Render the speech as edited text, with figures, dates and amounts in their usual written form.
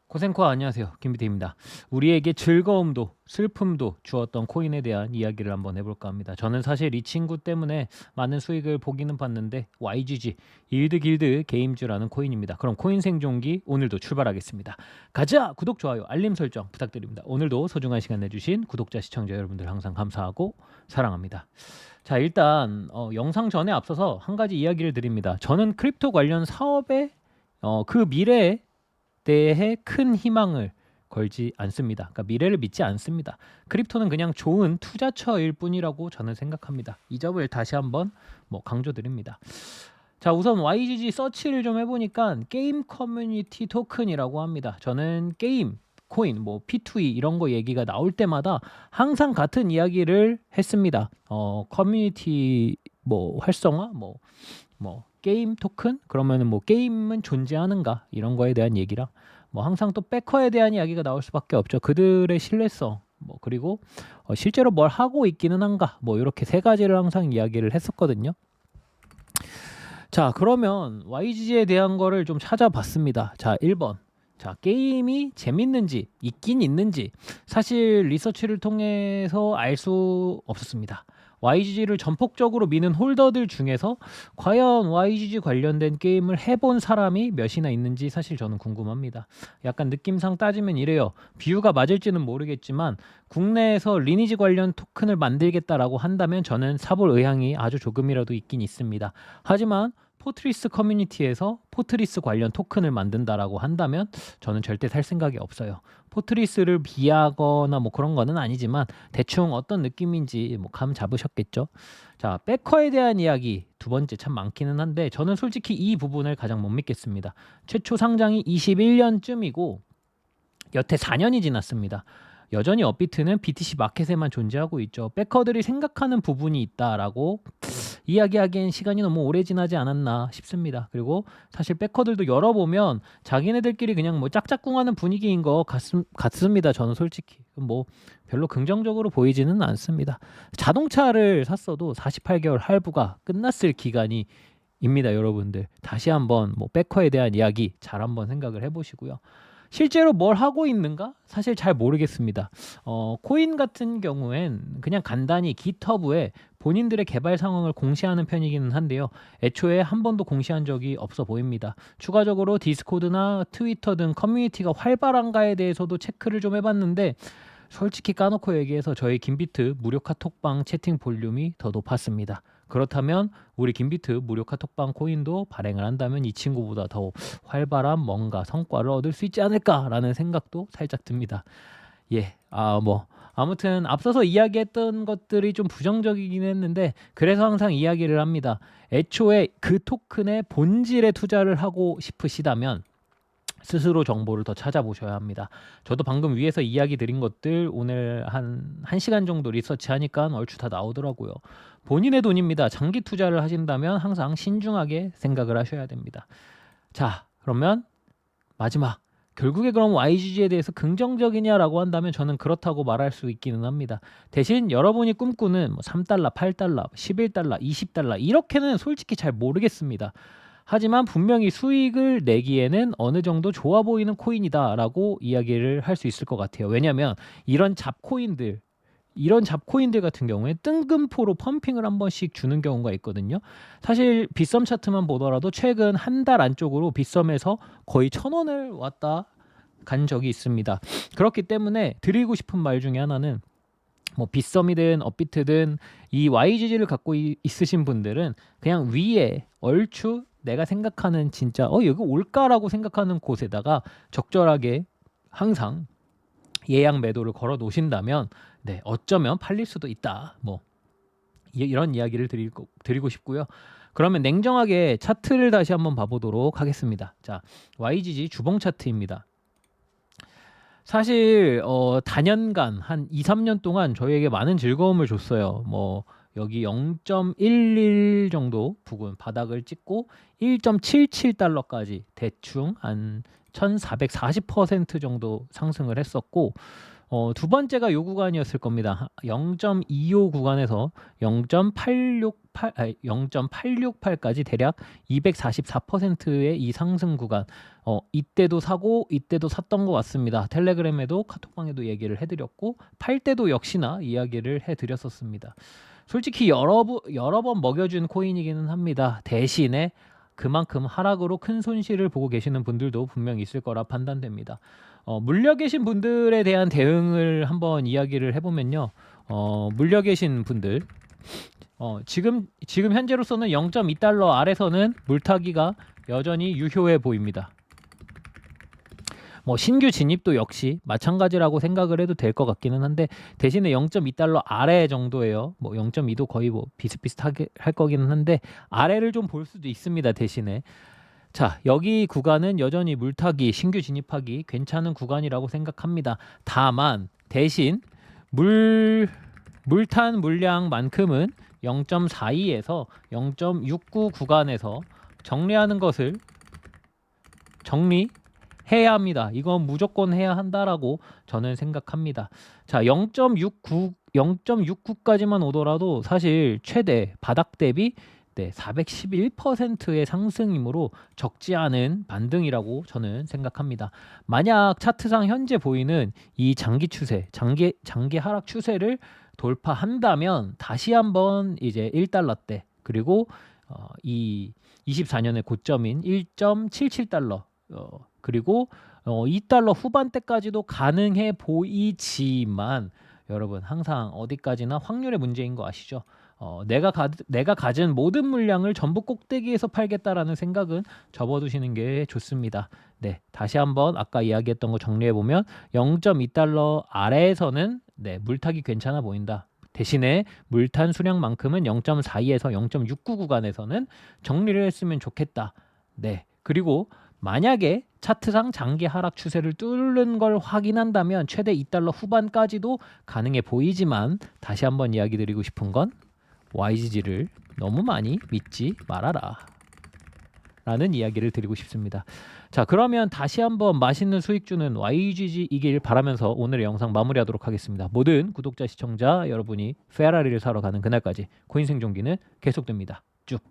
코센코 안녕하세요. 김비태입니다. 우리에게 즐거움도 슬픔도 주었던 코인에 대한 이야기를 한번 해볼까 합니다. 저는 사실 이 친구 때문에 많은 수익을 보기는 봤는데 YGG 일드길드 게임즈라는 코인입니다. 그럼 코인 생존기 오늘도 출발하겠습니다. 가자! 구독, 좋아요, 알림 설정 부탁드립니다. 오늘도 소중한 시간 내주신 구독자, 시청자 여러분들 항상 감사하고 사랑합니다. 자, 일단 영상 전에 앞서서 한 가지 이야기를 드립니다. 저는 크립토 관련 사업에 그 미래에 대해 큰 희망을 걸지 않습니다. 그러니까 미래를 믿지 않습니다. 크립토는 그냥 좋은 투자처일 뿐이라고 저는 생각합니다. 이 점을 다시 한번 강조드립니다. 자, 우선 YGG 서치를 좀 해보니까 게임 커뮤니티 토큰이라고 합니다. 저는 게임 코인, P2E 이런 거 얘기가 나올 때마다 항상 같은 이야기를 했습니다. 커뮤니티 활성화, 게임 토큰? 그러면은 게임은 존재하는가? 이런 거에 대한 얘기랑 항상 또 백커에 대한 이야기가 나올 수밖에 없죠. 그들의 신뢰성, 그리고 실제로 뭘 하고 있기는 한가? 이렇게 세 가지를 항상 이야기를 했었거든요. 자, 그러면 YGG에 대한 거를 좀 찾아봤습니다. 자, 1번. 자, 게임이 재밌는지 있긴 있는지 사실 리서치를 통해서 알 수 없었습니다. YGG를 전폭적으로 미는 홀더들 중에서 과연 YGG 관련된 게임을 해본 사람이 몇이나 있는지 사실 저는 궁금합니다. 약간 느낌상 따지면 이래요. 비유가 맞을지는 모르겠지만 국내에서 리니지 관련 토큰을 만들겠다라고 한다면 저는 사볼 의향이 아주 조금이라도 있긴 있습니다. 하지만 포트리스 커뮤니티에서 포트리스 관련 토큰을 만든다라고 한다면 저는 절대 살 생각이 없어요. 포트리스를 비하거나 그런 거는 아니지만 대충 어떤 느낌인지 감 잡으셨겠죠? 자, 백커에 대한 이야기 두 번째 참 많기는 한데 저는 솔직히 이 부분을 가장 못 믿겠습니다. 최초 상장이 21년쯤이고 여태 4년이 지났습니다. 여전히 업비트는 BTC 마켓에만 존재하고 있죠. 백커들이 생각하는 부분이 있다라고 이야기하기엔 시간이 너무 오래 지나지 않았나 싶습니다. 그리고 사실 백커들도 열어보면 자기네들끼리 그냥 짝짝꿍하는 분위기인 것 같습니다. 저는 솔직히 별로 긍정적으로 보이지는 않습니다. 자동차를 샀어도 48개월 할부가 끝났을 기간이 입니다, 여러분들. 다시 한번 백커에 대한 이야기 잘 한번 생각을 해보시고요. 실제로 뭘 하고 있는가? 사실 잘 모르겠습니다. 코인 같은 경우엔 그냥 간단히 깃허브에 본인들의 개발 상황을 공시하는 편이기는 한데요. 애초에 한 번도 공시한 적이 없어 보입니다. 추가적으로 디스코드나 트위터 등 커뮤니티가 활발한가에 대해서도 체크를 좀 해봤는데 솔직히 까놓고 얘기해서 저희 김비트 무료 카톡방 채팅 볼륨이 더 높았습니다. 그렇다면 우리 김비트 무료 카톡방 코인도 발행을 한다면 이 친구보다 더 활발한 뭔가 성과를 얻을 수 있지 않을까라는 생각도 살짝 듭니다. 예, 아무튼 앞서서 이야기했던 것들이 좀 부정적이긴 했는데 그래서 항상 이야기를 합니다. 애초에 그 토큰의 본질에 투자를 하고 싶으시다면 스스로 정보를 더 찾아보셔야 합니다. 저도 방금 위에서 이야기 드린 것들 오늘 한 1시간 정도 리서치하니까 얼추 다 나오더라고요. 본인의 돈입니다. 장기 투자를 하신다면 항상 신중하게 생각을 하셔야 됩니다. 자, 그러면 마지막. 결국에 그럼 YGG에 대해서 긍정적이냐라고 한다면 저는 그렇다고 말할 수 있기는 합니다. 대신 여러분이 꿈꾸는 3달러, 8달러, 11달러, 20달러 이렇게는 솔직히 잘 모르겠습니다. 하지만 분명히 수익을 내기에는 어느 정도 좋아 보이는 코인이다라고 이야기를 할 수 있을 것 같아요. 왜냐하면 이런 잡코인들 같은 경우에 뜬금포로 펌핑을 한 번씩 주는 경우가 있거든요. 사실 빗썸 차트만 보더라도 최근 한 달 안쪽으로 빗썸에서 거의 1,000원을 왔다 간 적이 있습니다. 그렇기 때문에 드리고 싶은 말 중에 하나는 빗썸이든 업비트든 이 YGG를 갖고 있으신 분들은 그냥 위에 얼추 내가 생각하는 진짜 여기 올까라고 생각하는 곳에다가 적절하게 항상 예약 매도를 걸어 놓으신다면 어쩌면 팔릴 수도 있다. 이런 이야기를 드리고 싶고요. 그러면 냉정하게 차트를 다시 한번 봐보도록 하겠습니다. 자, YGG 주봉 차트입니다. 사실 단연간 한 2, 3년 동안 저희에게 많은 즐거움을 줬어요. 여기 0.11 정도 부근 바닥을 찍고 1.77달러까지 대충 한 1440% 정도 상승을 했었고 두 번째가 요 구간이었을 겁니다. 0.25 구간에서 0.868까지 대략 244%의 이 상승 구간. 이때도 사고 이때도 샀던 것 같습니다. 텔레그램에도 카톡방에도 얘기를 해드렸고 팔 때도 역시나 이야기를 해드렸었습니다. 솔직히 여러 번 먹여준 코인이기는 합니다. 대신에 그만큼 하락으로 큰 손실을 보고 계시는 분들도 분명히 있을 거라 판단됩니다. 물려 계신 분들에 대한 대응을 한번 이야기를 해보면요. 물려 계신 분들 지금 현재로서는 0.2달러 아래서는 물타기가 여전히 유효해 보입니다. 신규 진입도 역시 마찬가지라고 생각을 해도 될 것 같기는 한데 대신에 0.2달러 아래 정도예요. 0.2도 거의 비슷비슷하게 할 거기는 한데 아래를 좀 볼 수도 있습니다. 대신에 자, 여기 구간은 여전히 물타기, 신규 진입하기 괜찮은 구간이라고 생각합니다. 다만 대신 물탄 물량만큼은 0.42에서 0.69 구간에서 정리하는 것을 정리해야 합니다. 이건 무조건 해야 한다라고 저는 생각합니다. 자, 0.69까지만 오더라도 사실 최대 바닥 대비 411%의 상승이므로 적지 않은 반등이라고 저는 생각합니다. 만약 차트상 현재 보이는 이 장기 추세, 장기 하락 추세를 돌파한다면 다시 한번 이제 1달러대 그리고 이 24년의 고점인 1.77달러 그리고 2달러 후반대까지도 가능해 보이지만 여러분 항상 어디까지나 확률의 문제인 거 아시죠? 내가 가진 모든 물량을 전부 꼭대기에서 팔겠다라는 생각은 접어두시는 게 좋습니다. 네, 다시 한번 아까 이야기했던 거 정리해 보면 0.2달러 아래에서는 물타기 괜찮아 보인다. 대신에 물탄 수량만큼은 0.42에서 0.69 구간에서는 정리를 했으면 좋겠다. 네, 그리고 만약에 차트상 장기 하락 추세를 뚫는 걸 확인한다면 최대 2달러 후반까지도 가능해 보이지만 다시 한번 이야기 드리고 싶은 건 YGG를 너무 많이 믿지 말아라 라는 이야기를 드리고 싶습니다. 자, 그러면 다시 한번 맛있는 수익 주는 YGG이길 바라면서 오늘의 영상 마무리하도록 하겠습니다. 모든 구독자 시청자 여러분이 페라리를 사러 가는 그날까지 코인 생존기는 계속됩니다. 쭉